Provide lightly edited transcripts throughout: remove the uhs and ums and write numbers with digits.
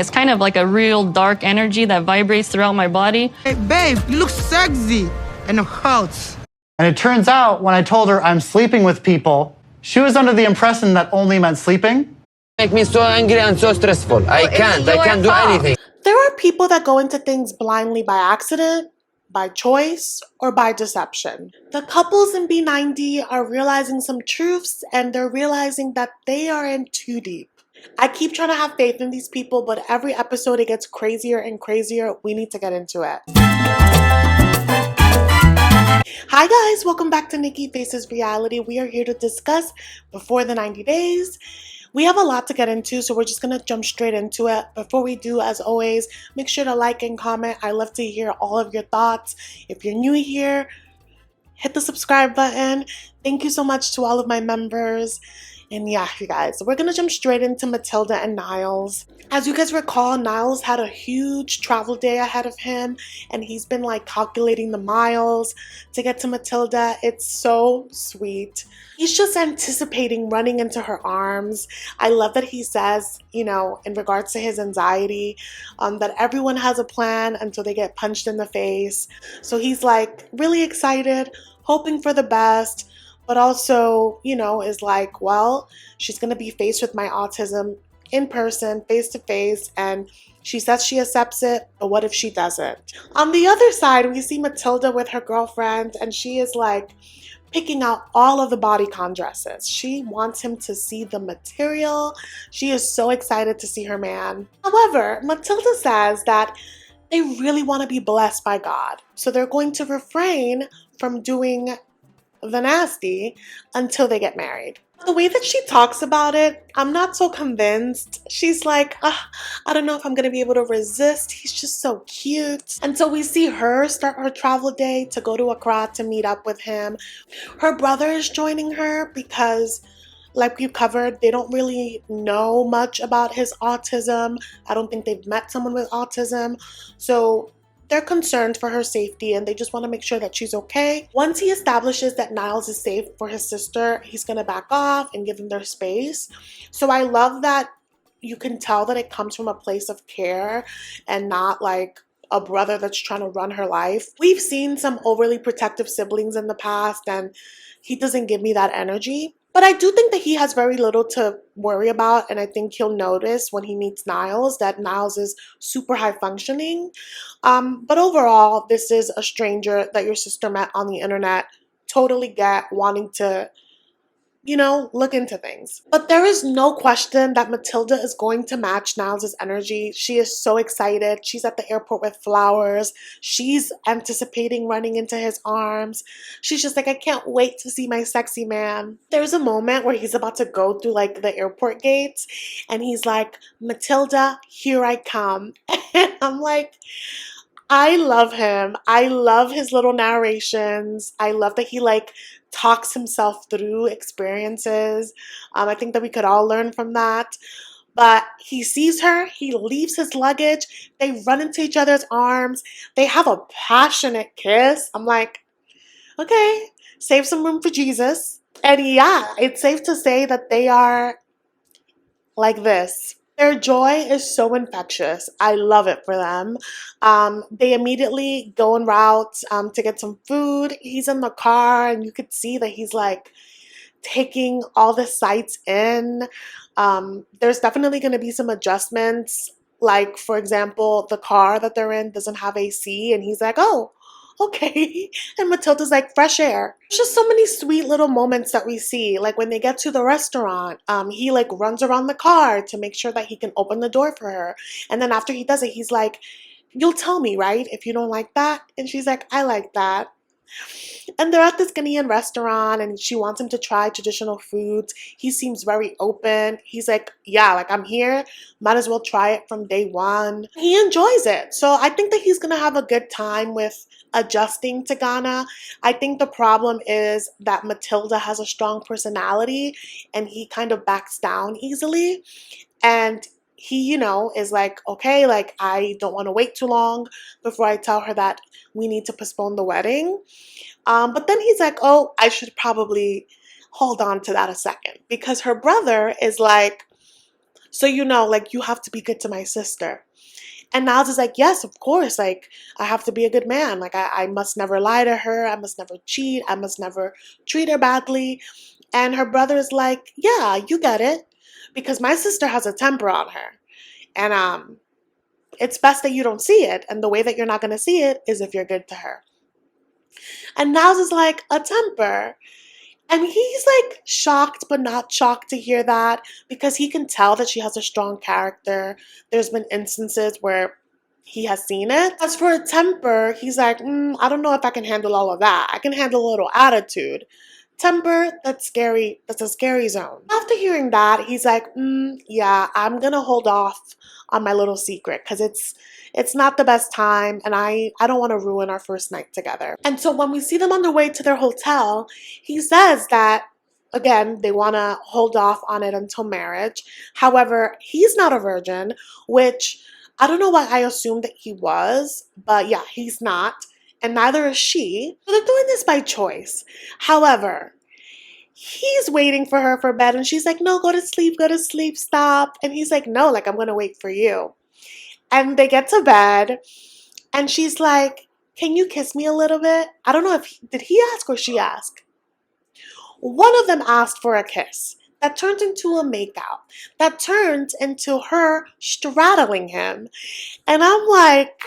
It's kind of like a real dark energy that vibrates throughout my body. Hey, babe, you look sexy and hot. And it turns out when I told her I'm sleeping with people, she was under the impression that only meant sleeping. Make me so angry and so stressful. I can't do anything. There are people that go into things blindly by accident, by choice, or by deception. The couples in B90 are realizing some truths, and they're realizing that they are in too deep. I keep trying to have faith in these people, but every episode it gets crazier and crazier. We need to get into it. Hi guys, welcome back to Nikki Faces Reality. We are here to discuss Before the 90 Days. We have a lot to get into, so we're just going to jump straight into it. Before we do, as always, make sure to like and comment. I love to hear all of your thoughts. If you're new here, hit the subscribe button. Thank you so much to all of my members. And yeah, you guys, we're going to jump straight into Matilda and Niles. As you guys recall, Niles had a huge travel day ahead of him, and he's been like calculating the miles to get to Matilda. It's so sweet. He's just anticipating running into her arms. I love that he says, you know, in regards to his anxiety, that everyone has a plan until they get punched in the face. So he's like really excited, hoping for the best, but also, you know, is like, well, she's going to be faced with my autism in person, face to face, and she says she accepts it, but what if she doesn't? On the other side, we see Matilda with her girlfriend, and she is like picking out all of the bodycon dresses. She wants him to see the material. She is so excited to see her man. However, Matilda says that they really want to be blessed by God, so they're going to refrain from doing the nasty until they get married. The way that she talks about it, I'm not so convinced. She's like, I don't know if I'm gonna be able to resist. He's just so cute. And so we see her start her travel day to go to Accra to meet up with him. Her brother is joining her because, like we've covered, they don't really know much about his autism. I don't think they've met someone with autism. So they're concerned for her safety, and they just want to make sure that she's okay. Once he establishes that Niles is safe for his sister, he's going to back off and give them their space. So I love that you can tell that it comes from a place of care and not like a brother that's trying to run her life. We've seen some overly protective siblings in the past, and he doesn't give me that energy. But I do think that he has very little to worry about, and I think he'll notice when he meets Niles that Niles is super high functioning. But overall, this is a stranger that your sister met on the internet. Totally get wanting to, you know, look into things. But there is no question that Matilda is going to match Niles' energy. She is so excited. She's at the airport with flowers. She's anticipating running into his arms. She's just like, I can't wait to see my sexy man. There's a moment where he's about to go through like the airport gates, and he's like, Matilda, here I come. And I'm like, I love him. I love his little narrations. I love that he like talks himself through experiences. I think that we could all learn from that. But he sees her, he leaves his luggage, they run into each other's arms, they have a passionate kiss. I'm like, okay, save some room for Jesus. And yeah, it's safe to say that they are like this. Their joy is so infectious. I love it for them. They immediately go en route to get some food. He's in the car, and you could see that he's like taking all the sights in. There's definitely going to be some adjustments. Like, for example, the car that they're in doesn't have AC, and he's like, oh, okay. And Matilda's like, fresh air. There's just so many sweet little moments that we see. Like when they get to the restaurant, he like runs around the car to make sure that he can open the door for her. And then after he does it, he's like, you'll tell me, right, if you don't like that? And she's like, I like that. And they're at this Ghanaian restaurant, and she wants him to try traditional foods. He seems very open. He's like, yeah, like I'm here. Might as well try it from day one. He enjoys it. So I think that he's going to have a good time with adjusting to Ghana. I think the problem is that Matilda has a strong personality, and he kind of backs down easily. And he, you know, is like, okay, like I don't want to wait too long before I tell her that we need to postpone the wedding. But then he's like, oh, I should probably hold on to that a second, because her brother is like, So, like, you have to be good to my sister. And Niles is like, yes, of course. Like, I have to be a good man. Like, I must never lie to her. I must never cheat. I must never treat her badly. And her brother is like, yeah, you get it. Because my sister has a temper on her. And it's best that you don't see it. And the way that you're not going to see it is if you're good to her. And Niles is like, a temper. And he's like shocked but not shocked to hear that, because he can tell that she has a strong character. There's been instances where he has seen it. As for a temper, he's like, I don't know if I can handle all of that. I can handle a little attitude. Temper, that's scary. That's a scary zone. After hearing that, he's like, yeah, I'm gonna hold off on my little secret because it's not the best time, and I don't want to ruin our first night together. And so when we see them on their way to their hotel, he says that, again, they want to hold off on it until marriage. However, he's not a virgin, which I don't know why I assumed that he was, but yeah, he's not. And neither is she. So they're doing this by choice. However, he's waiting for her for bed, and she's like, no, go to sleep, stop. And he's like, no, like, I'm going to wait for you. And they get to bed, and she's like, can you kiss me a little bit? I don't know if did he ask or she ask? One of them asked for a kiss. That turned into a makeout. That turned into her straddling him. And I'm like,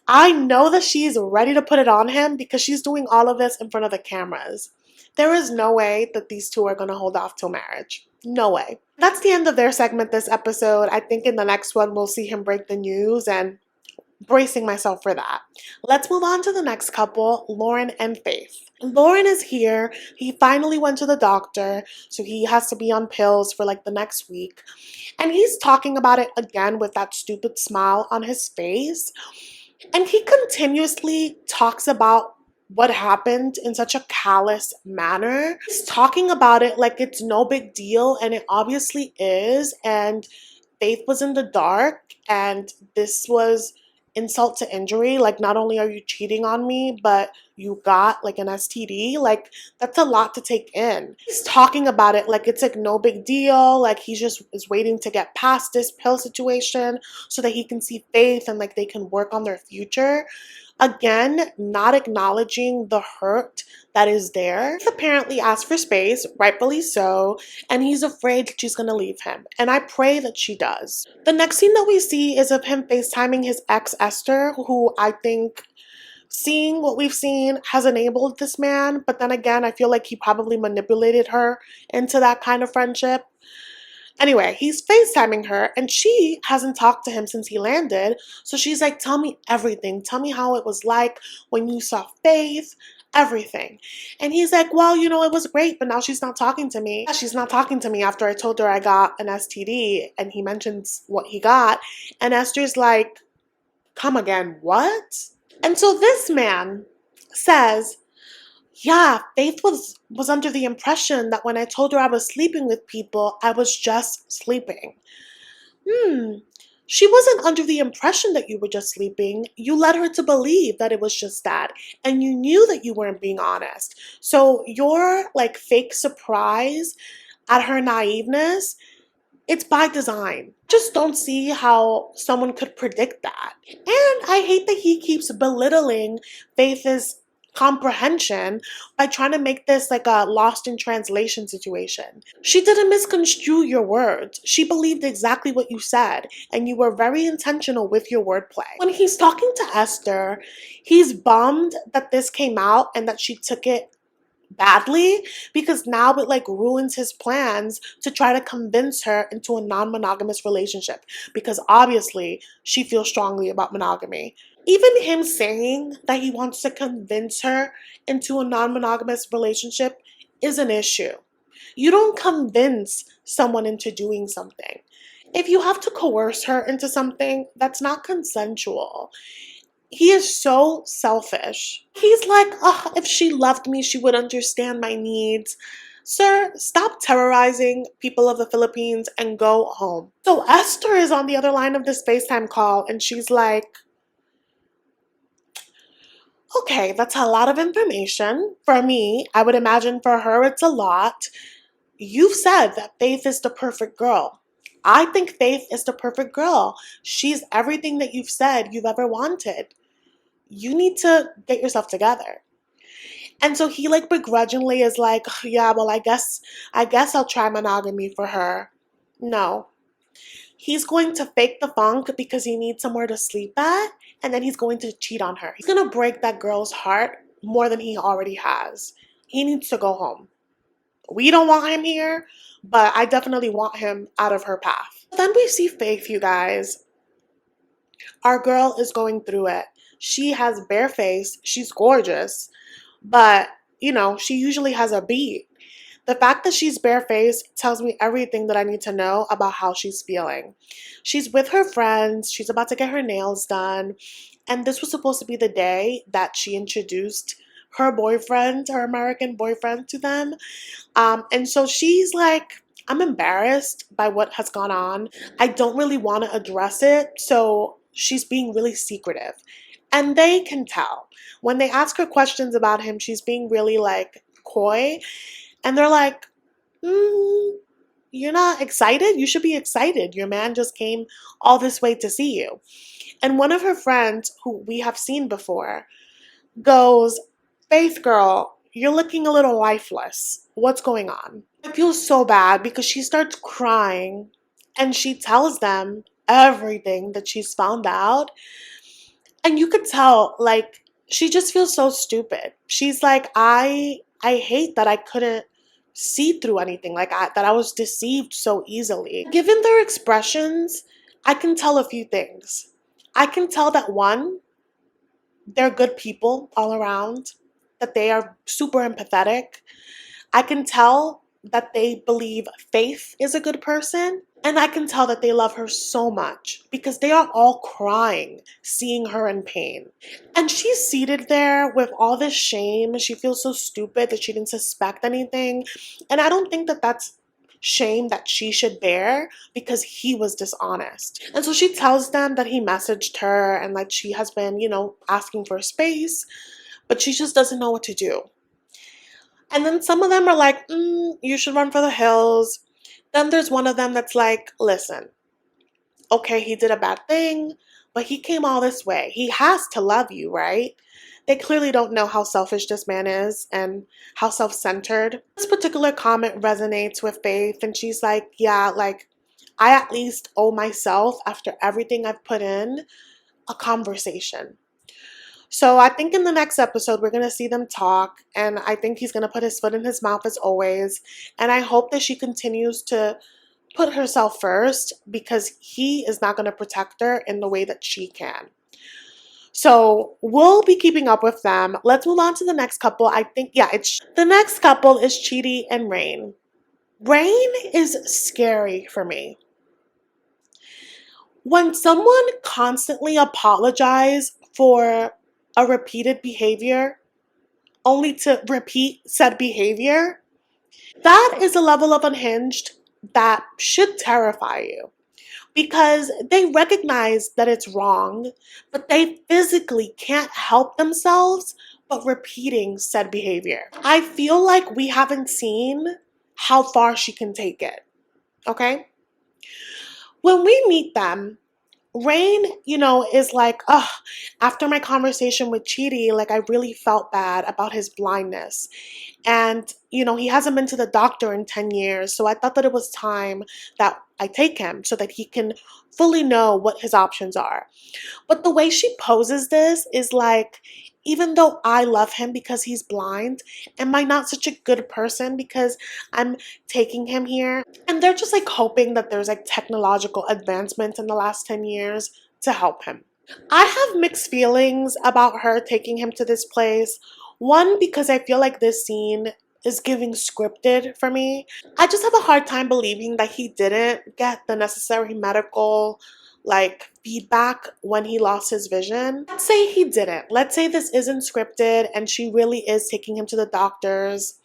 I know that she's ready to put it on him because she's doing all of this in front of the cameras. There is no way that these two are going to hold off till marriage. No way. That's the end of their segment this episode. I think in the next one we'll see him break the news, and bracing myself for that. Let's move on to the next couple, Lauren and Faith. Lauren is here. He finally went to the doctor, so he has to be on pills for like the next week. And he's talking about it again with that stupid smile on his face. And he continuously talks about what happened in such a callous manner. He's talking about it like it's no big deal, and it obviously is. And Faith was in the dark, and this was insult to injury. Like, not only are you cheating on me, but you got like an STD. Like, that's a lot to take in. He's talking about it like it's like no big deal. Like, he just is waiting to get past this pill situation so that he can see Faith and like they can work on their future. Again, not acknowledging the hurt that is there. He apparently asked for space, rightfully so, and he's afraid that she's going to leave him. And I pray that she does. The next scene that we see is of him FaceTiming his ex, Esther, who I think, seeing what we've seen, has enabled this man. But then again, I feel like he probably manipulated her into that kind of friendship. Anyway, he's FaceTiming her, and she hasn't talked to him since he landed. So she's like, tell me everything. Tell me how it was like when you saw Faith, everything. And he's like, well, it was great, but now she's not talking to me. She's not talking to me after I told her I got an STD, and he mentions what he got. And Esther's like, come again, what? And so this man says, yeah, Faith was under the impression that when I told her I was sleeping with people, I was just sleeping. She wasn't under the impression that you were just sleeping. You led her to believe that it was just that. And you knew that you weren't being honest. So your like fake surprise at her naiveness, it's by design. Just don't see how someone could predict that. And I hate that he keeps belittling Faith's comprehension by trying to make this like a lost in translation situation. She didn't misconstrue your words. She believed exactly what you said, and you were very intentional with your wordplay. When he's talking to Esther, he's bummed that this came out and that she took it badly, because now it like ruins his plans to try to convince her into a non-monogamous relationship, because obviously she feels strongly about monogamy. Even him saying that he wants to convince her into a non-monogamous relationship is an issue. You don't convince someone into doing something. If you have to coerce her into something, that's not consensual. He is so selfish. He's like, oh, if she loved me, she would understand my needs. Sir, stop terrorizing people of the Philippines and go home. So Esther is on the other line of this FaceTime call, and she's like, okay, that's a lot of information. For me, I would imagine for her it's a lot. you've said that Faith is the perfect girl. I think Faith is the perfect girl. She's everything that you've said you've ever wanted. You need to get yourself together. And so he like begrudgingly is like, yeah, well, I guess I'll try monogamy for her. No. He's going to fake the funk because he needs somewhere to sleep at, and then he's going to cheat on her. He's going to break that girl's heart more than he already has. He needs to go home. We don't want him here, but I definitely want him out of her path. Then we see Faith, you guys. Our girl is going through it. She has bare face. She's gorgeous. But, she usually has a beat. The fact that she's barefaced tells me everything that I need to know about how she's feeling. She's with her friends. She's about to get her nails done. And this was supposed to be the day that she introduced her boyfriend, her American boyfriend, to them. And so she's like, I'm embarrassed by what has gone on. I don't really want to address it. So she's being really secretive. And they can tell. When they ask her questions about him, she's being really like coy. And they're like, you're not excited? You should be excited. Your man just came all this way to see you. And one of her friends, who we have seen before, goes, Faith girl, you're looking a little lifeless. What's going on? I feel so bad because she starts crying and she tells them everything that she's found out. And you could tell, like, she just feels so stupid. She's like, I hate that I couldn't see through anything, like that I was deceived so easily. Given their expressions, I can tell a few things. I can tell that one, they're good people all around, that they are super empathetic. I can tell that they believe Faith is a good person. And I can tell that they love her so much because they are all crying, seeing her in pain. And she's seated there with all this shame. She feels so stupid that she didn't suspect anything. And I don't think that that's shame that she should bear because he was dishonest. And so she tells them that he messaged her and like she has been, asking for space, but she just doesn't know what to do. And then some of them are like, you should run for the hills. Then there's one of them that's like, listen, okay, he did a bad thing, but he came all this way. He has to love you, right? They clearly don't know how selfish this man is and how self-centered. This particular comment resonates with Faith, and she's like, yeah, like, I at least owe myself, after everything I've put in, a conversation. So I think in the next episode, we're going to see them talk, and I think he's going to put his foot in his mouth as always. And I hope that she continues to put herself first because he is not going to protect her in the way that she can. So we'll be keeping up with them. Let's move on to the next couple. I think, the next couple is Chidi and Rayne. Rayne is scary for me. When someone constantly apologizes for a repeated behavior, only to repeat said behavior, that is a level of unhinged that should terrify you. Because they recognize that it's wrong, but they physically can't help themselves but repeating said behavior. I feel like we haven't seen how far she can take it, okay? When we meet them, Rayne, is like, after my conversation with Chidi, like I really felt bad about his blindness. And, he hasn't been to the doctor in 10 years. So I thought that it was time that I take him so that he can fully know what his options are. But the way she poses this is like, even though I love him because he's blind, am I not such a good person because I'm taking him here? And they're just like hoping that there's like technological advancements in the last 10 years to help him. I have mixed feelings about her taking him to this place. One, because I feel like this scene is giving scripted for me. I just have a hard time believing that he didn't get the necessary medical feedback when he lost his vision. Let's say he didn't. Let's say this isn't scripted and she really is taking him to the doctors.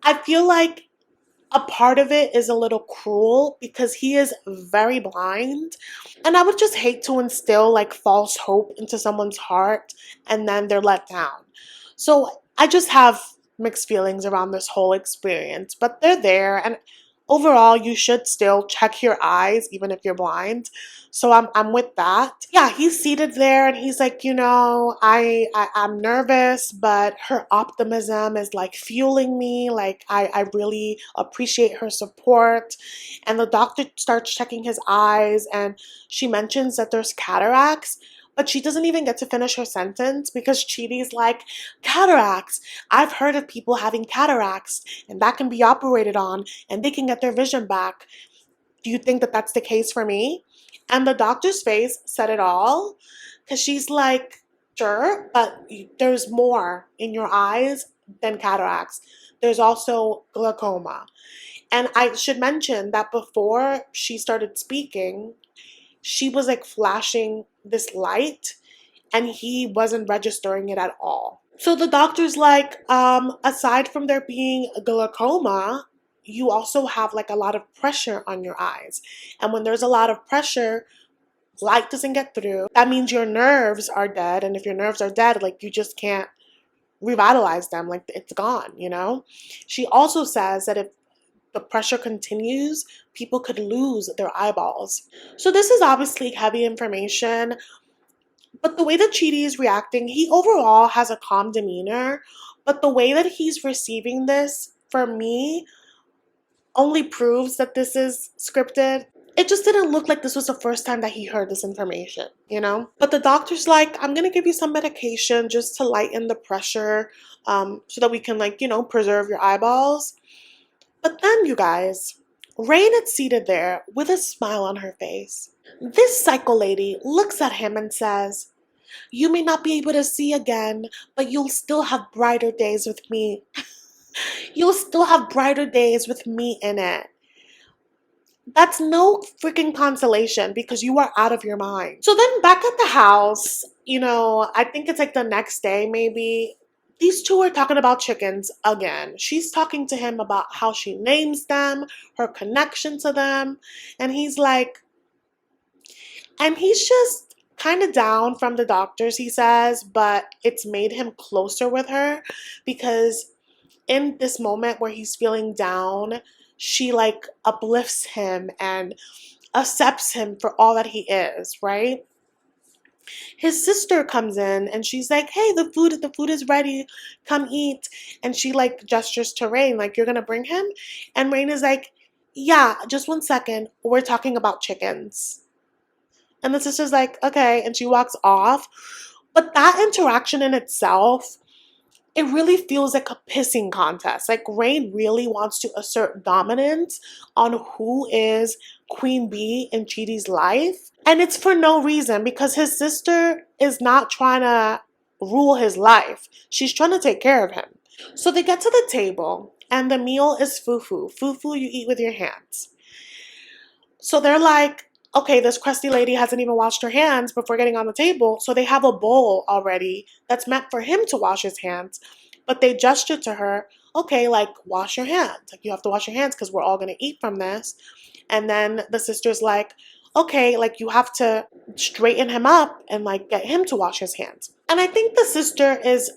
I feel like a part of it is a little cruel because he is very blind. And I would just hate to instill false hope into someone's heart and then they're let down. So I just have mixed feelings around this whole experience, but they're there. And overall, you should still check your eyes, even if you're blind. So I'm with that. Yeah, he's seated there and he's like, I'm nervous, but her optimism is like fueling me. Like I really appreciate her support. And the doctor starts checking his eyes and she mentions that there's cataracts. But she doesn't even get to finish her sentence because Chidi's like, cataracts. I've heard of people having cataracts and that can be operated on and they can get their vision back. Do you think that that's the case for me? And the doctor's face said it all because she's like, sure, but there's more in your eyes than cataracts. There's also glaucoma. And I should mention that before she started speaking, she was like flashing this light and he wasn't registering it at all. So the doctor's like, aside from there being glaucoma, you also have like a lot of pressure on your eyes. And when there's a lot of pressure, light doesn't get through. That means your nerves are dead. And if your nerves are dead, like you just can't revitalize them. Like it's gone, you know? She also says that if the pressure continues, people could lose their eyeballs. So this is obviously heavy information, but the way that Chidi is reacting, he overall has a calm demeanor, but the way that he's receiving this, for me, only proves that this is scripted. It just didn't look like this was the first time that he heard this information, you know? But the doctor's like, I'm gonna give you some medication just to lighten the pressure so that we can, like, preserve your eyeballs. But then, you guys, Rayne is seated there with a smile on her face. This psycho lady looks at him and says, you may not be able to see again, but you'll still have brighter days with me. You'll still have brighter days with me in it. That's no freaking consolation because you are out of your mind. So then back at the house, I think it's like the next day maybe, these two are talking about chickens again. She's talking to him about how she names them, her connection to them, and he's just kind of down from the doctors, he says, but it's made him closer with her because in this moment where he's feeling down, she like uplifts him and accepts him for all that he is, right? His sister comes in and she's like, hey, the food is ready, come eat. And she like gestures to Rayne, like, you're gonna bring him? And Rayne is like, yeah, just 1 second, we're talking about chickens. And the sister's like, okay, and she walks off. But that interaction in itself, it really feels like a pissing contest. Like Rayne really wants to assert dominance on who is Queen Bee in Chidi's life. And it's for no reason because his sister is not trying to rule his life. She's trying to take care of him. So they get to the table and the meal is fufu. Fufu you eat with your hands. So they're like, okay, this crusty lady hasn't even washed her hands before getting on the table. So they have a bowl already that's meant for him to wash his hands. But they gesture to her, okay, like wash your hands. Like you have to wash your hands because we're all going to eat from this. And then the sister's like, okay, like you have to straighten him up and like get him to wash his hands. And I think the sister is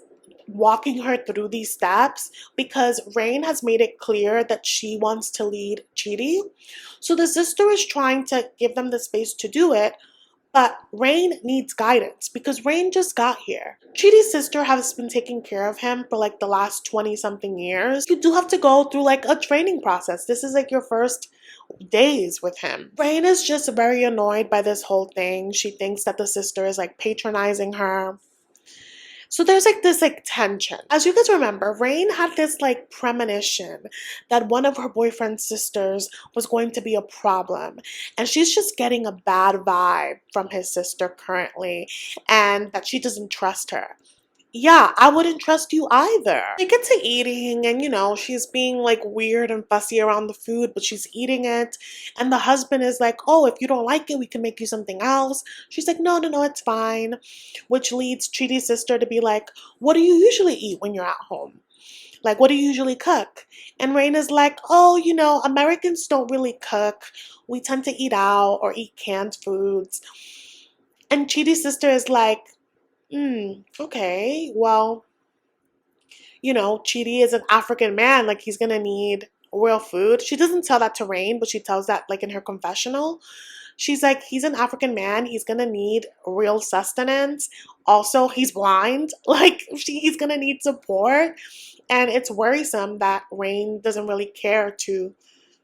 walking her through these steps because Rayne has made it clear that she wants to lead Chidi. So the sister is trying to give them the space to do it, but Rayne needs guidance because Rayne just got here. Chidi's sister has been taking care of him for like the last 20-something years. You do have to go through like a training process. This is like your first days with him. Rayne is just very annoyed by this whole thing. She thinks that the sister is like patronizing her. So there's like this like tension. As you guys remember, Rayne had this like premonition that one of her boyfriend's sisters was going to be a problem. And she's just getting a bad vibe from his sister currently and that she doesn't trust her. Yeah, I wouldn't trust you either. They get to eating and she's being like weird and fussy around the food, but she's eating it. And the husband is like, oh, if you don't like it, we can make you something else. She's like, no, it's fine. Which leads Chidi's sister to be like, what do you usually eat when you're at home? Like, what do you usually cook? And Rayne is like, oh, Americans don't really cook. We tend to eat out or eat canned foods. And Chidi's sister is like, okay, well, Chidi is an African man, like he's gonna need real food. She doesn't tell that to Rayne, but she tells that like in her confessional. She's like, he's an African man, he's gonna need real sustenance. Also, he's blind, like he's gonna need support. And it's worrisome that Rayne doesn't really care to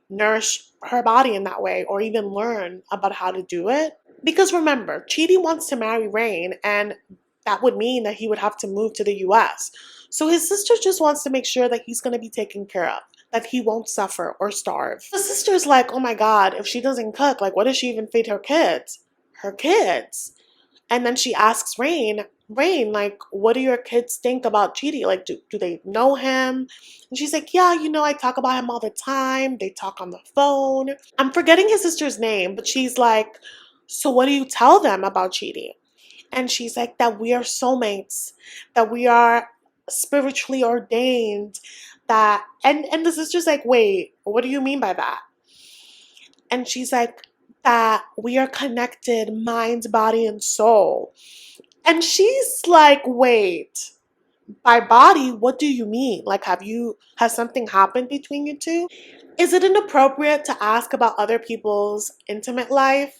nourish her body in that way or even learn about how to do it. Because remember, Chidi wants to marry Rayne, and that would mean that he would have to move to the US. So his sister just wants to make sure that he's going to be taken care of, that he won't suffer or starve. The sister's like, oh my God, if she doesn't cook, like what does she even feed her kids? Her kids. And then she asks Rayne, like, what do your kids think about Chidi? Like, do they know him? And she's like, yeah, I talk about him all the time. They talk on the phone. I'm forgetting his sister's name, but she's like, so what do you tell them about Chidi? And she's like, that we are soulmates, that we are spiritually ordained, that, and the sister's like, wait, what do you mean by that? And she's like, that we are connected, mind, body, and soul. And she's like, wait, by body, what do you mean? Like, has something happened between you two? Is it inappropriate to ask about other people's intimate life,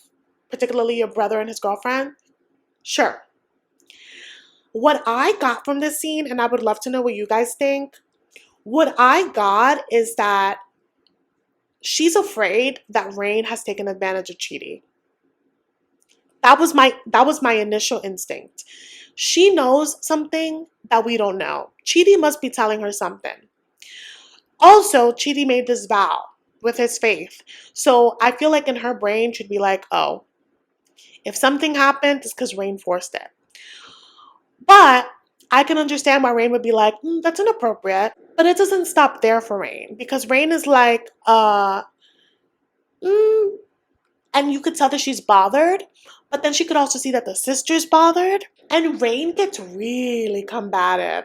particularly your brother and his girlfriend? Sure. What I got from this scene, and I would love to know what you guys think, what I got is that she's afraid that Rayne has taken advantage of Chidi. That was my initial instinct. She knows something that we don't know. Chidi must be telling her something. Also, Chidi made this vow with his faith. So I feel like in her brain she'd be like, oh, if something happened, it's because Rayne forced it. But I can understand why Rayne would be like, that's inappropriate. But it doesn't stop there for Rayne, because Rayne is like, and you could tell that she's bothered, but then she could also see that the sister's bothered. And Rayne gets really combative.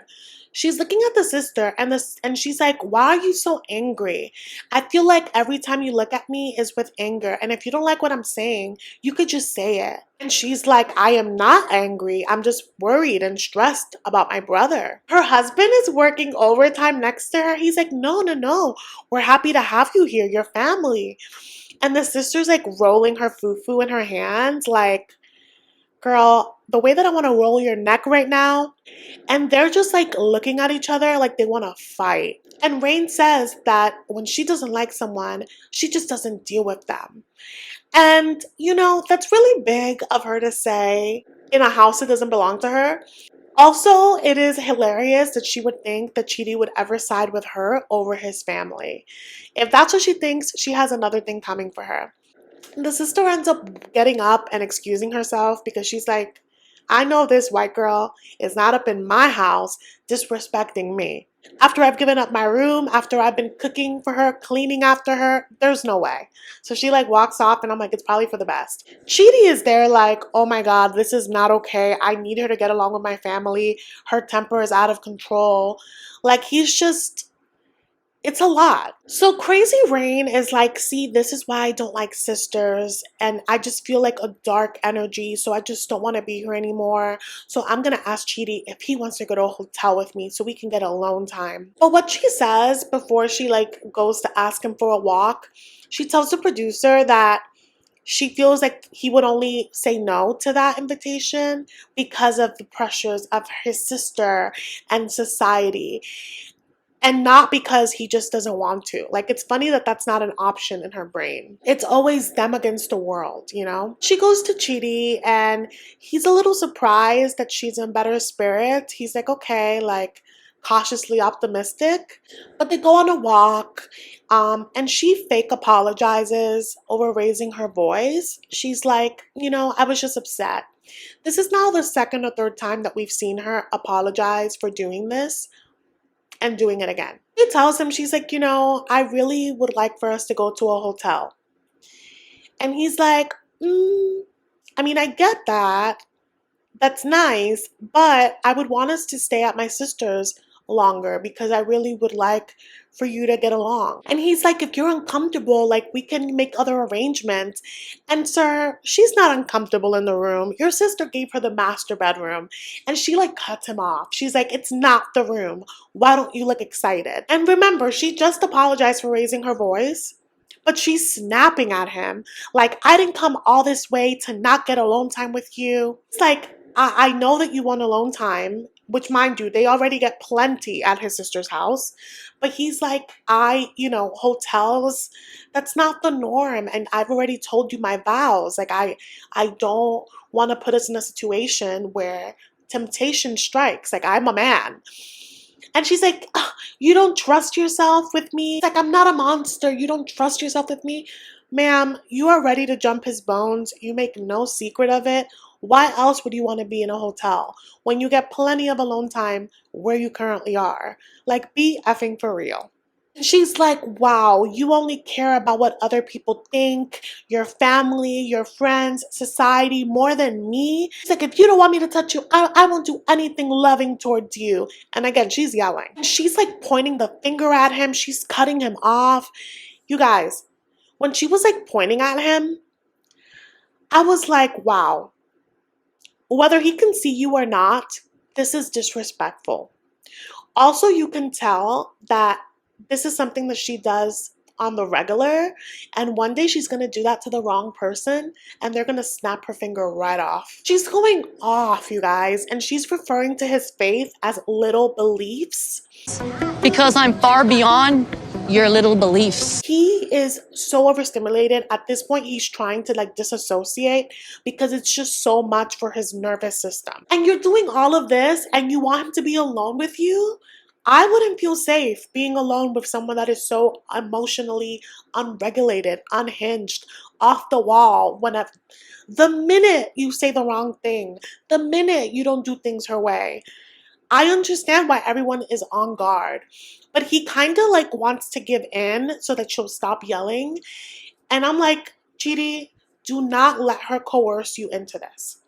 She's looking at the sister and she's like, why are you so angry? I feel like every time you look at me is with anger. And if you don't like what I'm saying, you could just say it. And she's like, I am not angry. I'm just worried and stressed about my brother. Her husband is working overtime next to her. He's like, no. We're happy to have you here, your family. And the sister's like rolling her fufu in her hands, like, girl, the way that I want to roll your neck right now. And they're just like looking at each other like they want to fight. And Rayne says that when she doesn't like someone, she just doesn't deal with them. And, that's really big of her to say in a house that doesn't belong to her. Also, it is hilarious that she would think that Chidi would ever side with her over his family. If that's what she thinks, she has another thing coming for her. The sister ends up getting up and excusing herself because she's like, I know this white girl is not up in my house disrespecting me. After I've given up my room, after I've been cooking for her, cleaning after her, there's no way. So she like walks off and I'm like, it's probably for the best. Chidi is there like, oh my God, this is not okay. I need her to get along with my family. Her temper is out of control. Like it's a lot. So Crazy Rayne is like, see, this is why I don't like sisters. And I just feel like a dark energy. So I just don't want to be here anymore. So I'm going to ask Chidi if he wants to go to a hotel with me so we can get alone time. But what she says before she like goes to ask him for a walk, she tells the producer that she feels like he would only say no to that invitation because of the pressures of his sister and society. And not because he just doesn't want to. Like, it's funny that that's not an option in her brain. It's always them against the world, She goes to Chidi and he's a little surprised that she's in better spirits. He's like, okay, like cautiously optimistic. But they go on a walk and she fake apologizes over raising her voice. She's like, I was just upset. This is now the second or third time that we've seen her apologize for doing this. And doing it again. She tells him, she's like, I really would like for us to go to a hotel. And he's like, I get that. That's nice, but I would want us to stay at my sister's longer because I really would like for you to get along. And he's like, if you're uncomfortable, like we can make other arrangements. And sir, she's not uncomfortable in the room. Your sister gave her the master bedroom and she like cuts him off. She's like, it's not the room. Why don't you look excited? And remember, she just apologized for raising her voice. But she's snapping at him like, I didn't come all this way to not get alone time with you. It's like, I know that you want alone time, which mind you, they already get plenty at his sister's house. But he's like, hotels, that's not the norm. And I've already told you my vows. Like, I don't want to put us in a situation where temptation strikes. Like, I'm a man. And she's like, you don't trust yourself with me? It's like, I'm not a monster. You don't trust yourself with me? Ma'am, you are ready to jump his bones. You make no secret of it. Why else would you want to be in a hotel when you get plenty of alone time where you currently are? Like, be effing for real. She's like, wow, you only care about what other people think, your family, your friends, society, more than me. She's like, if you don't want me to touch you, I won't do anything loving towards you. And again, she's yelling. She's like pointing the finger at him. She's cutting him off. You guys, when she was like pointing at him, I was like, wow, whether he can see you or not, this is disrespectful. Also, you can tell that this is something that she does on the regular, and one day she's going to do that to the wrong person and they're going to snap her finger right off. She's going off, you guys, and she's referring to his faith as little beliefs. Because I'm far beyond your little beliefs. He is so overstimulated. At this point, he's trying to like disassociate because it's just so much for his nervous system. And you're doing all of this and you want him to be alone with you? I wouldn't feel safe being alone with someone that is so emotionally unregulated, unhinged, off the wall. The minute you say the wrong thing, the minute you don't do things her way, I understand why everyone is on guard. But he kind of like wants to give in so that she'll stop yelling. And I'm like, Chidi, do not let her coerce you into this.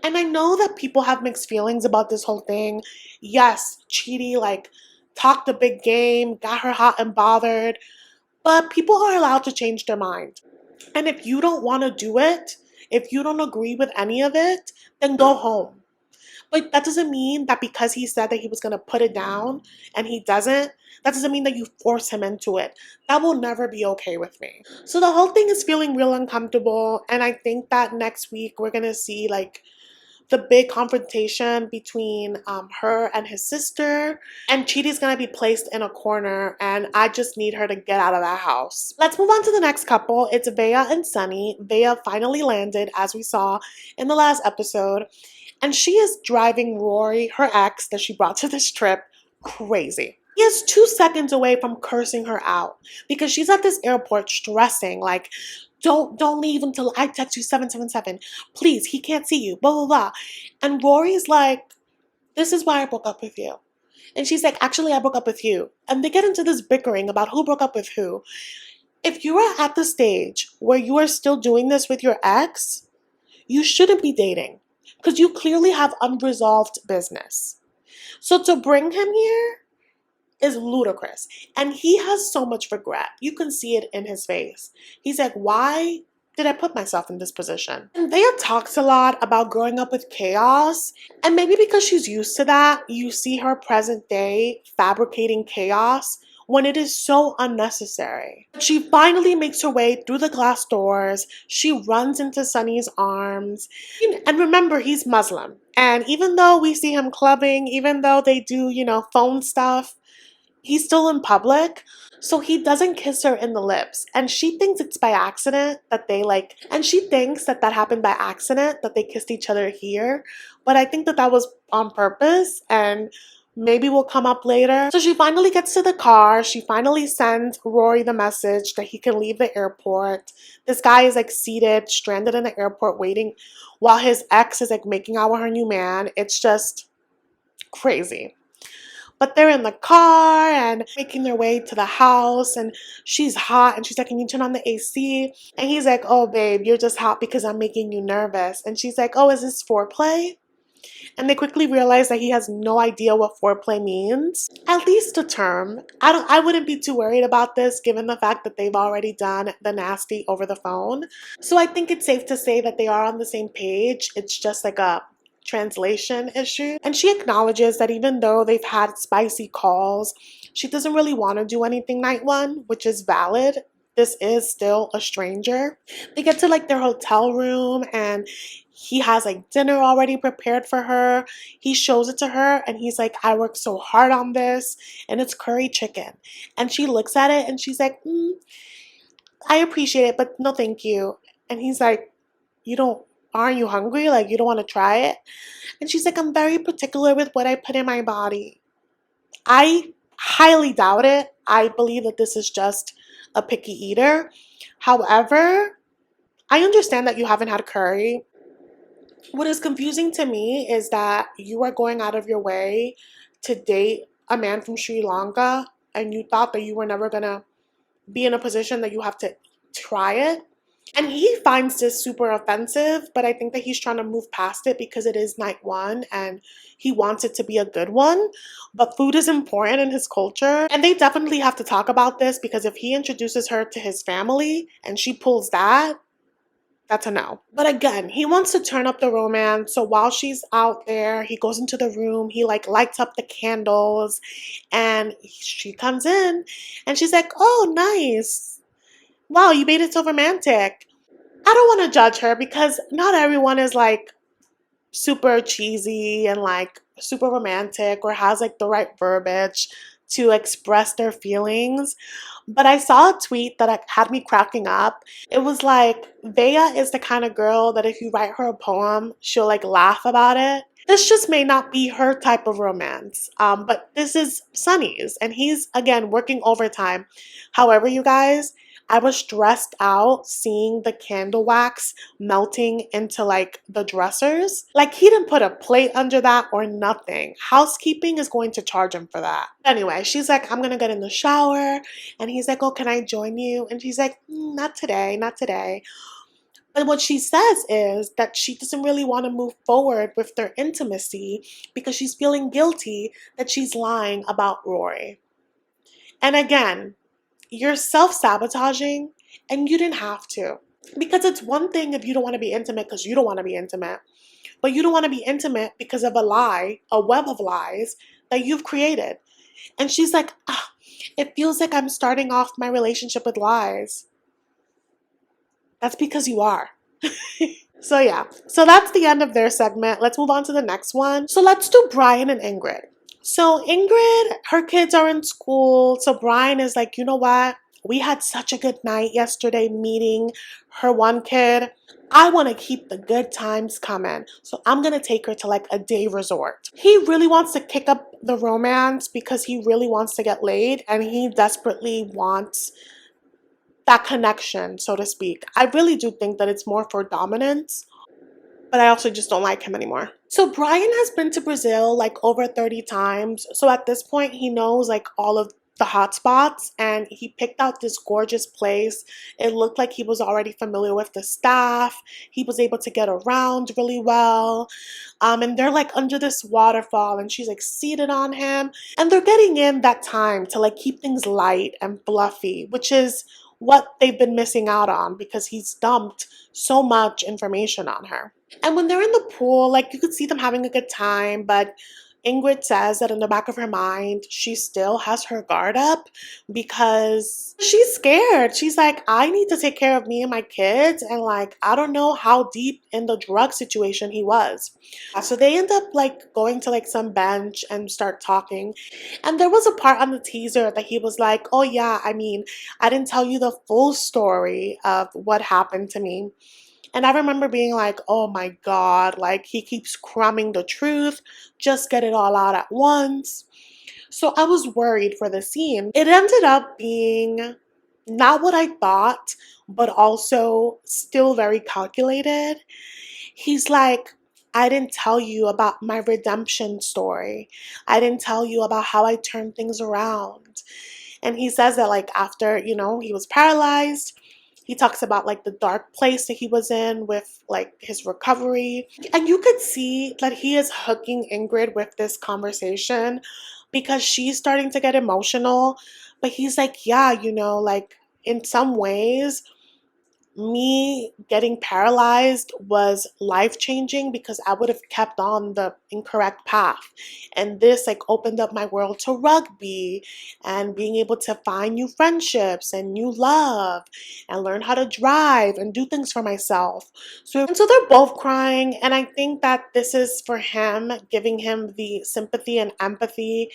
And I know that people have mixed feelings about this whole thing. Yes, Chidi like talked a big game, got her hot and bothered, but people are allowed to change their mind. And if you don't want to do it, if you don't agree with any of it, then go home. But that doesn't mean that because he said that he was going to put it down and he doesn't, that doesn't mean that you force him into it. That will never be okay with me. So the whole thing is feeling real uncomfortable. And I think that next week we're going to see like the big confrontation between her and his sister. And Chidi's going to be placed in a corner and I just need her to get out of that house. Let's move on to the next couple. It's Veah&Sunny. Veah finally landed, as we saw in the last episode. And she is driving Rory, her ex that she brought to this trip, crazy. He is 2 seconds away from cursing her out because she's at this airport stressing like, don't leave until I text you 777. Please, he can't see you, blah, blah, blah. And Rory's like, this is why I broke up with you. And she's like, actually, I broke up with you. And they get into this bickering about who broke up with who. If you are at the stage where you are still doing this with your ex, you shouldn't be dating. Because you clearly have unresolved business. So to bring him here is ludicrous. And he has so much regret. You can see it in his face. He's like, why did I put myself in this position? And Veah talks a lot about growing up with chaos. And maybe because she's used to that, you see her present day fabricating chaos when it is so unnecessary. She finally makes her way through the glass doors. She runs into Sunny's arms. And remember, he's Muslim. And even though we see him clubbing, even though they do, phone stuff, he's still in public. So he doesn't kiss her in the lips. And she thinks it's by accident that she thinks that happened by accident, that they kissed each other here. But I think that was on purpose and maybe will come up later. So she finally gets to the car. She finally sends Rory the message that he can leave the airport. This guy is like seated, stranded in the airport waiting while his ex is like making out with her new man. It's just crazy. But they're in the car and making their way to the house and she's hot and she's like, can you turn on the AC? And he's like, oh babe, you're just hot because I'm making you nervous. And she's like, oh, is this foreplay? And they quickly realize that he has no idea what foreplay means. At least a term. I wouldn't be too worried about this given the fact that they've already done the nasty over the phone. So I think it's safe to say that they are on the same page. It's just like a translation issue. And she acknowledges that even though they've had spicy calls, she doesn't really want to do anything night one, which is valid. This is still a stranger. They get to like their hotel room and he has like dinner already prepared for her. He shows it to her and he's like, I worked so hard on this and it's curry chicken. And she looks at it and she's like, I appreciate it, but no thank you. And he's like, aren't you hungry? Like you don't want to try it? And she's like, I'm very particular with what I put in my body. I highly doubt it. I believe that this is just a picky eater. However, I understand that you haven't had curry. What is confusing to me is that you are going out of your way to date a man from Sri Lanka and you thought that you were never going to be in a position that you have to try it. And he finds this super offensive, but I think that he's trying to move past it because it is night one and he wants it to be a good one. But food is important in his culture. And they definitely have to talk about this because if he introduces her to his family and she pulls that, that's a no. But again, he wants to turn up the romance. So while she's out there, he goes into the room, he like lights up the candles and she comes in and she's like, oh, nice. Wow, you made it so romantic. I don't want to judge her because not everyone is like super cheesy and like super romantic or has like the right verbiage to express their feelings. But I saw a tweet that had me cracking up. It was like, Veah is the kind of girl that if you write her a poem, she'll like laugh about it. This just may not be her type of romance, but this is Sunny's, and he's, again, working overtime. However, you guys, I was stressed out seeing the candle wax melting into like the dressers. Like he didn't put a plate under that or nothing. Housekeeping is going to charge him for that. Anyway, she's like, I'm gonna get in the shower. And he's like, oh, can I join you? And she's like, not today, not today. But what she says is that she doesn't really want to move forward with their intimacy because she's feeling guilty that she's lying about Rory. And again, you're self-sabotaging and you didn't have to. Because it's one thing if you don't want to be intimate because you don't want to be intimate. But you don't want to be intimate because of a lie, a web of lies that you've created. And she's like, it feels like I'm starting off my relationship with lies. That's because you are. So yeah, so that's the end of their segment. Let's move on to the next one. So let's do Brian and Ingrid. So Ingrid, her kids are in school. So Brian is like, you know what? We had such a good night yesterday meeting her one kid. I want to keep the good times coming. So I'm going to take her to like a day resort. He really wants to kick up the romance because he really wants to get laid and he desperately wants that connection, so to speak. I really do think that it's more for dominance, but I also just don't like him anymore. So Brian has been to Brazil like over 30 times. So at this point, he knows like all of the hot spots and he picked out this gorgeous place. It looked like he was already familiar with the staff. He was able to get around really well. And they're like under this waterfall and she's like seated on him. And they're getting in that time to like keep things light and fluffy, which is what they've been missing out on because he's dumped so much information on her. And when they're in the pool, like you could see them having a good time, but Ingrid says that in the back of her mind, she still has her guard up because she's scared. She's like, I need to take care of me and my kids. And like, I don't know how deep in the drug situation he was. So they end up like going to like some bench and start talking. And there was a part on the teaser that he was like, oh yeah, I mean, I didn't tell you the full story of what happened to me. And I remember being like, oh my God, like he keeps crumbing the truth. Just get it all out at once. So I was worried for the scene. It ended up being not what I thought, but also still very calculated. He's like, I didn't tell you about my redemption story. I didn't tell you about how I turned things around. And he says that like after, he was paralyzed, He talks about like the dark place that he was in with like his recovery. And you could see that he is hooking Ingrid with this conversation because she's starting to get emotional. But he's like, yeah, like in some ways, me getting paralyzed was life changing because I would have kept on the incorrect path. And this like opened up my world to rugby and being able to find new friendships and new love and learn how to drive and do things for myself. So they're both crying, and I think that this is for him, giving him the sympathy and empathy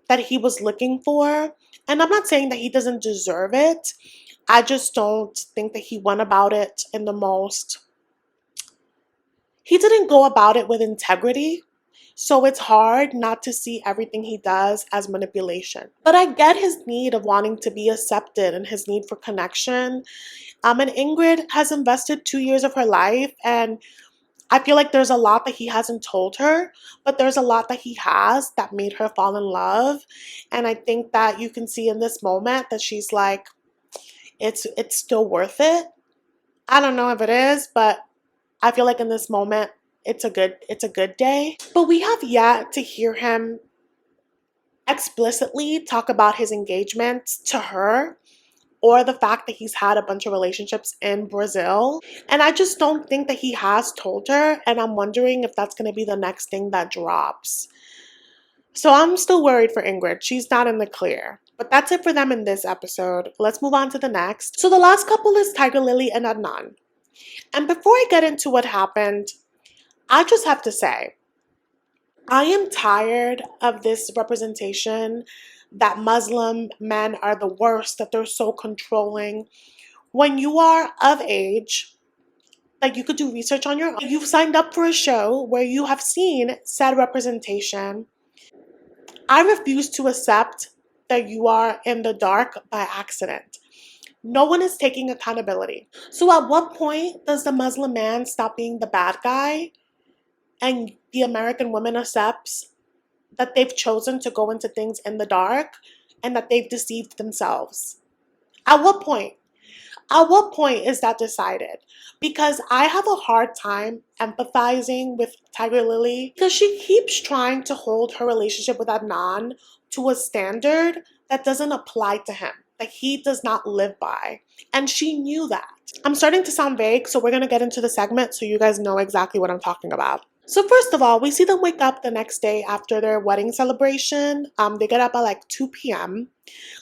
that he was looking for. And I'm not saying that he doesn't deserve it. I just don't think that he went about it in the most. He didn't go about it with integrity. So it's hard not to see everything he does as manipulation. But I get his need of wanting to be accepted and his need for connection. And Ingrid has invested 2 years of her life, and I feel like there's a lot that he hasn't told her, but there's a lot that he has that made her fall in love. And I think that you can see in this moment that she's like, it's still worth it. I don't know if it is, but I feel like in this moment it's a good day. But we have yet to hear him explicitly talk about his engagement to her or the fact that he's had a bunch of relationships in Brazil. And I just don't think that he has told her, and I'm wondering if that's going to be the next thing that drops. So I'm still worried for Ingrid. She's not in the clear. But that's it for them in this episode. Let's move on to the next. So the last couple is Tigerlily&Adnan. And before I get into what happened, I just have to say, I am tired of this representation that Muslim men are the worst, that they're so controlling. When you are of age, like you could do research on your own. You've signed up for a show where you have seen said representation. I refuse to accept that you are in the dark by accident. No one is taking accountability. So at what point does the Muslim man stop being the bad guy and the American woman accepts that they've chosen to go into things in the dark and that they've deceived themselves? At what point? At what point is that decided? Because I have a hard time empathizing with Tigerlily because she keeps trying to hold her relationship with Adnan to a standard that doesn't apply to him, that he does not live by. And she knew that. I'm starting to sound vague, so we're going to get into the segment so you guys know exactly what I'm talking about. So first of all, we see them wake up the next day after their wedding celebration. They get up at like 2 p.m.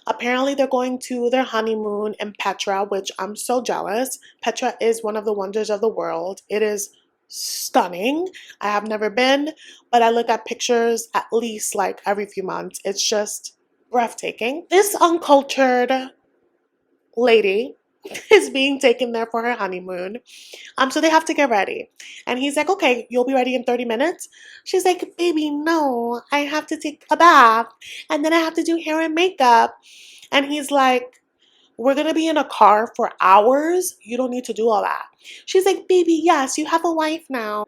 Apparently, they're going to their honeymoon in Petra, which I'm so jealous. Petra is one of the wonders of the world. It is stunning. I have never been, but I look at pictures at least like every few months. It's just breathtaking. This uncultured lady is being taken there for her honeymoon. So they have to get ready. And he's like, okay, you'll be ready in 30 minutes. She's like, baby, no, I have to take a bath and then I have to do hair and makeup. And he's like, we're going to be in a car for hours. You don't need to do all that. She's like, baby, yes, you have a wife now.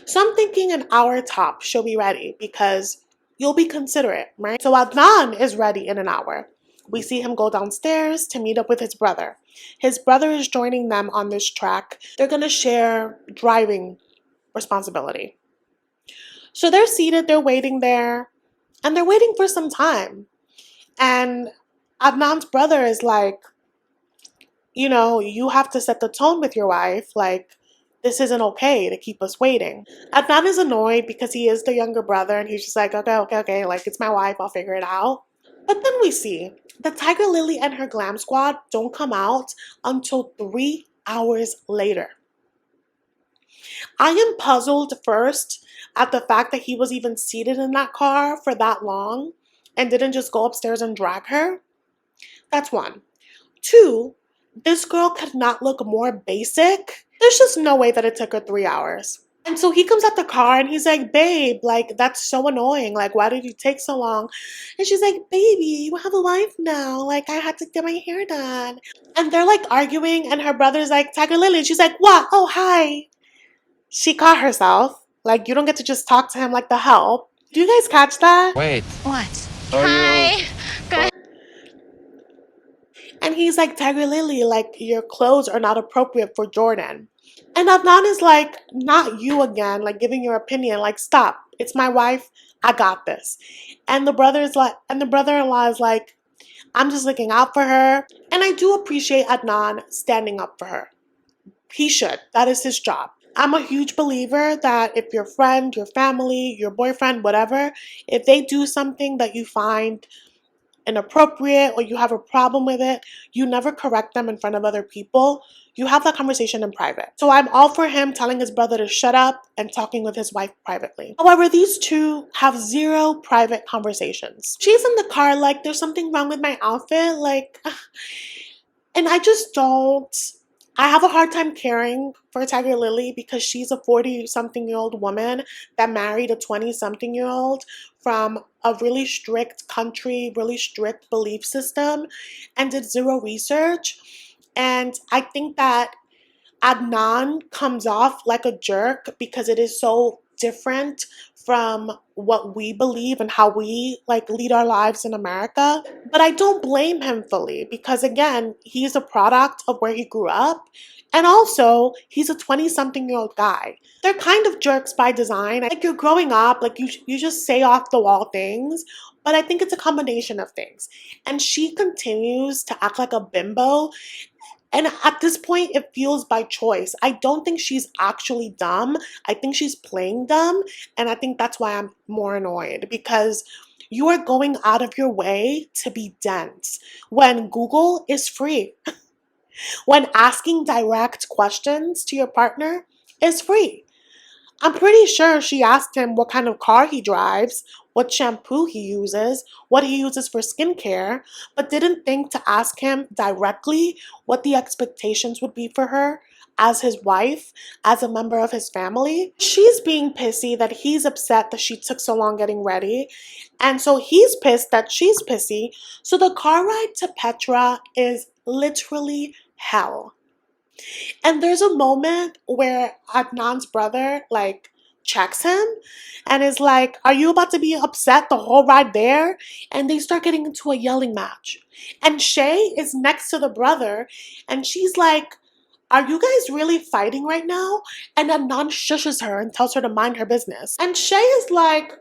So I'm thinking an hour top she'll be ready because you'll be considerate, right? So Adnan is ready in an hour. We see him go downstairs to meet up with his brother. His brother is joining them on this track. They're going to share driving responsibility. So they're seated, they're waiting there, and they're waiting for some time. And Adnan's brother is like, you have to set the tone with your wife. Like, this isn't okay to keep us waiting. Adnan is annoyed because he is the younger brother, and he's just like, okay, like, it's my wife, I'll figure it out. But then we see the Tigerlily and her glam squad don't come out until 3 hours later. I am puzzled first at the fact that he was even seated in that car for that long and didn't just go upstairs and drag her. That's one. Two, this girl could not look more basic. There's just no way that it took her 3 hours. And so he comes out the car and he's like, babe, like, that's so annoying. Like, why did you take so long? And she's like, baby, you have a wife now. Like, I had to get my hair done. And they're like arguing and her brother's like, Tigerlily. And she's like, what? Oh, hi. She caught herself. Like, you don't get to just talk to him like the help. Do you guys catch that? Wait. What? Are Hi. you... Good. And he's like, Tigerlily, like, your clothes are not appropriate for Jordan. And Adnan is like, not you again, like giving your opinion, like, stop. It's my wife. I got this. And the brother-in-law is like, I'm just looking out for her. And I do appreciate Adnan standing up for her. He should. That is his job. I'm a huge believer that if your friend, your family, your boyfriend, whatever, if they do something that you find inappropriate or you have a problem with it, you never correct them in front of other people. You have that conversation in private. So I'm all for him telling his brother to shut up and talking with his wife privately. However, these two have zero private conversations. She's in the car like, there's something wrong with my outfit, like, and I have a hard time caring for Tigerlily because she's a 40-something-year-old woman that married a 20-something-year-old from a really strict country, really strict belief system, and did zero research. And I think that Adnan comes off like a jerk because it is so different from what we believe and how we like lead our lives in America. But I don't blame him fully because again, he's a product of where he grew up. And also, he's a 20-something-year-old guy. They're kind of jerks by design. Like, you're growing up, like, you just say off the wall things. But I think it's a combination of things. And she continues to act like a bimbo. And at this point, it feels by choice. I don't think she's actually dumb. I think she's playing dumb. And I think that's why I'm more annoyed. Because you are going out of your way to be dense when Google is free. When asking direct questions to your partner is free. I'm pretty sure she asked him what kind of car he drives, what shampoo he uses, what he uses for skincare, but didn't think to ask him directly what the expectations would be for her as his wife, as a member of his family. She's being pissy that he's upset that she took so long getting ready, and so he's pissed that she's pissy. So the car ride to Petra is literally hell. And there's a moment where Adnan's brother like checks him and is like, are you about to be upset the whole ride there? And they start getting into a yelling match. And Shay is next to the brother and she's like, are you guys really fighting right now? And Adnan shushes her and tells her to mind her business. And Shay is like,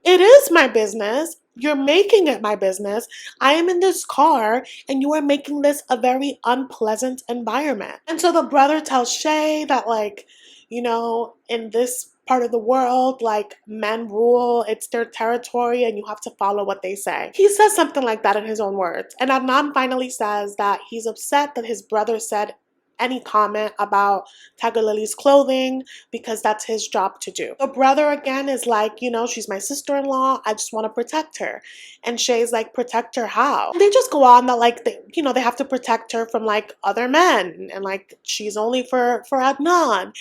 it is my business. You're making it my business. I am in this car and you are making this a very unpleasant environment. And so the brother tells Shay that, like, you know, in this part of the world, like, men rule, it's their territory and you have to follow what they say. He says something like that in his own words. And Adnan finally says that he's upset that his brother said any comment about Tigerlily's clothing because that's his job to do. The brother again is like, you know, she's my sister-in-law. I just want to protect her. And Shay's like, protect her how? And they just go on that like, they have to protect her from like other men and like she's only for Adnan.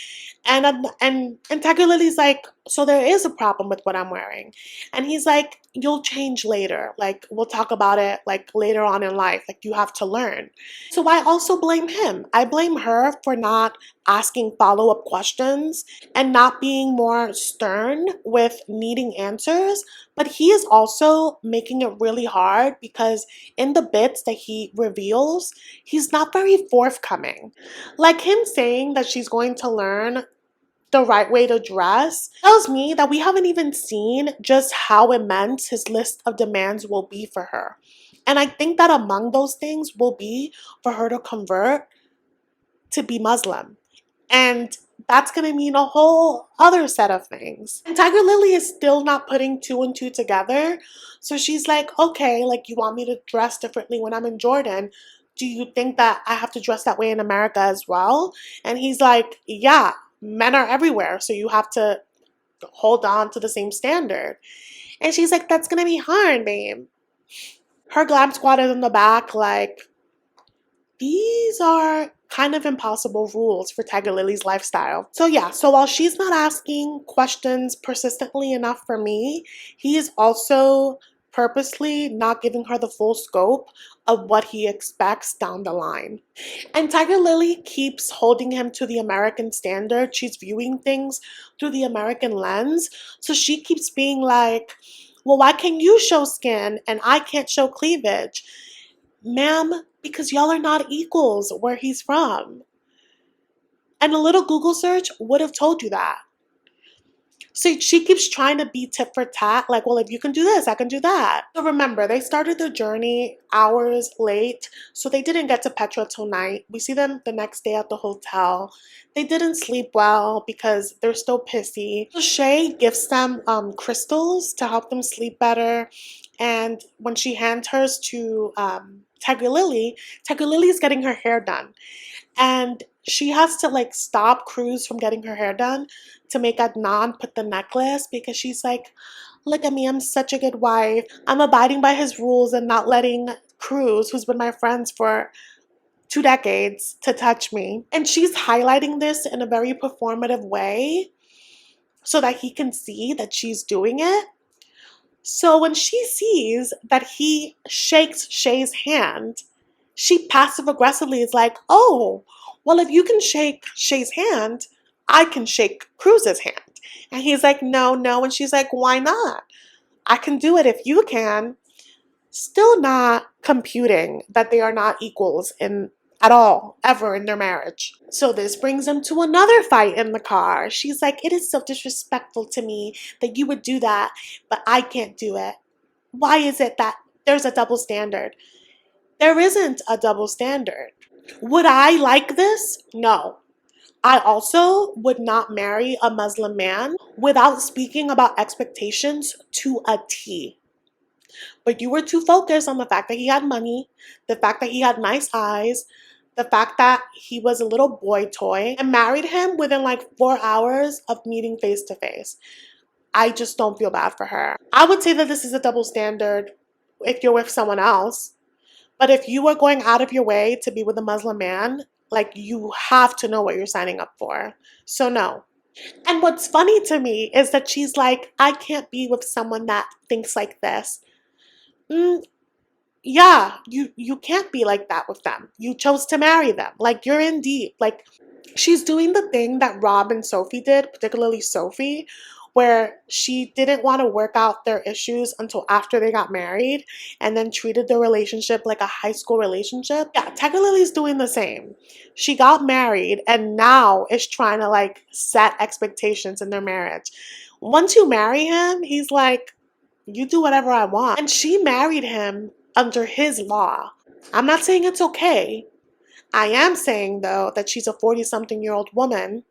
And Tigerlily's like, so there is a problem with what I'm wearing. And he's like, you'll change later. Like, we'll talk about it like later on in life. Like, you have to learn. So I also blame him. I blame her for not asking follow-up questions and not being more stern with needing answers. But he is also making it really hard because in the bits that he reveals, he's not very forthcoming. Like him saying that she's going to learn the right way to dress tells me that we haven't even seen just how immense his list of demands will be for her. And I think that among those things will be for her to convert to be Muslim. And that's going to mean a whole other set of things. And Tigerlily is still not putting two and two together. So she's like, okay, like, you want me to dress differently when I'm in Jordan? Do you think that I have to dress that way in America as well? And he's like, yeah. Men are everywhere, so you have to hold on to the same standard. And she's like, that's gonna be hard, babe. Her glam squad is in the back, like, these are kind of impossible rules for Tigerlily's lifestyle. So yeah, so while she's not asking questions persistently enough for me, he is also purposely not giving her the full scope of what he expects down the line. And Tigerlily keeps holding him to the American standard. She's viewing things through the American lens. So she keeps being like, well, why can you show skin and I can't show cleavage? Ma'am, because y'all are not equals where he's from. And a little Google search would have told you that. So she keeps trying to be tit for tat, like, well, if you can do this, I can do that. So remember, they started their journey hours late, so they didn't get to Petra till night. We see them the next day at the hotel. They didn't sleep well because they're still pissy. So Shay gifts them crystals to help them sleep better. And when she hands hers to Tigerlily is getting her hair done. And she has to like stop Cruz from getting her hair done to make Adnan put the necklace, because she's like, look at me, I'm such a good wife. I'm abiding by his rules and not letting Cruz, who's been my friends for 2 decades, to touch me. And she's highlighting this in a very performative way so that he can see that she's doing it. So when she sees that he shakes Shay's hand, she passive aggressively is like, oh, well, if you can shake Shay's hand, I can shake Cruz's hand. And he's like, no. And she's like, why not? I can do it if you can. Still not computing that they are not equals at all, ever in their marriage. So this brings them to another fight in the car. She's like, it is so disrespectful to me that you would do that, but I can't do it. Why is it that there's a double standard? There isn't a double standard. Would I like this? No. I also would not marry a Muslim man without speaking about expectations to a T. But you were too focused on the fact that he had money, the fact that he had nice eyes, the fact that he was a little boy toy, and married him within like 4 hours of meeting face to face. I just don't feel bad for her. I would say that this is a double standard if you're with someone else. But if you are going out of your way to be with a Muslim man, like, you have to know what you're signing up for. So no. And what's funny to me is that she's like, I can't be with someone that thinks like this. Yeah, you can't be like that with them. You chose to marry them. Like, you're in deep. Like, she's doing the thing that Rob and Sophie did, particularly Sophie, where she didn't want to work out their issues until after they got married and then treated their relationship like a high school relationship. Yeah, Tigerlily's doing the same. She got married and now is trying to like set expectations in their marriage. Once you marry him, he's like, you do whatever I want. And she married him under his law. I'm not saying it's okay. I am saying, though, that she's a 40-something-year-old woman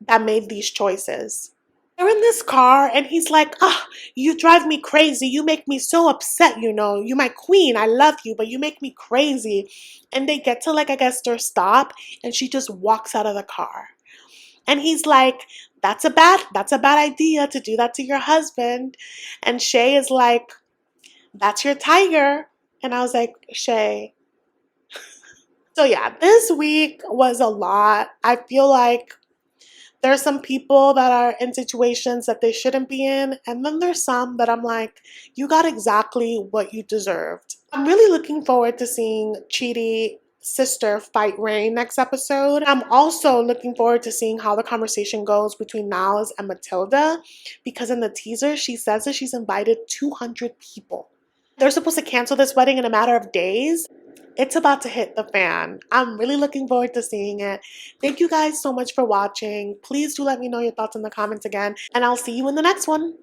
that made these choices. They're in this car and he's like, you drive me crazy. You make me so upset, you know. You're my queen. I love you, but you make me crazy. And they get to, like, I guess their stop, and she just walks out of the car. And he's like, that's a bad idea to do that to your husband. And Shay is like, that's your tiger. And I was like, Shay. So yeah, this week was a lot. I feel like there's some people that are in situations that they shouldn't be in, and then there's some that I'm like, you got exactly what you deserved. I'm really looking forward to seeing Chidi sister fight Rayne next episode. I'm also looking forward to seeing how the conversation goes between Niles and Matilda, because in the teaser she says that she's invited 200 people. They're supposed to cancel this wedding in a matter of days. It's about to hit the fan. I'm really looking forward to seeing it. Thank you guys so much for watching. Please do let me know your thoughts in the comments again, and I'll see you in the next one.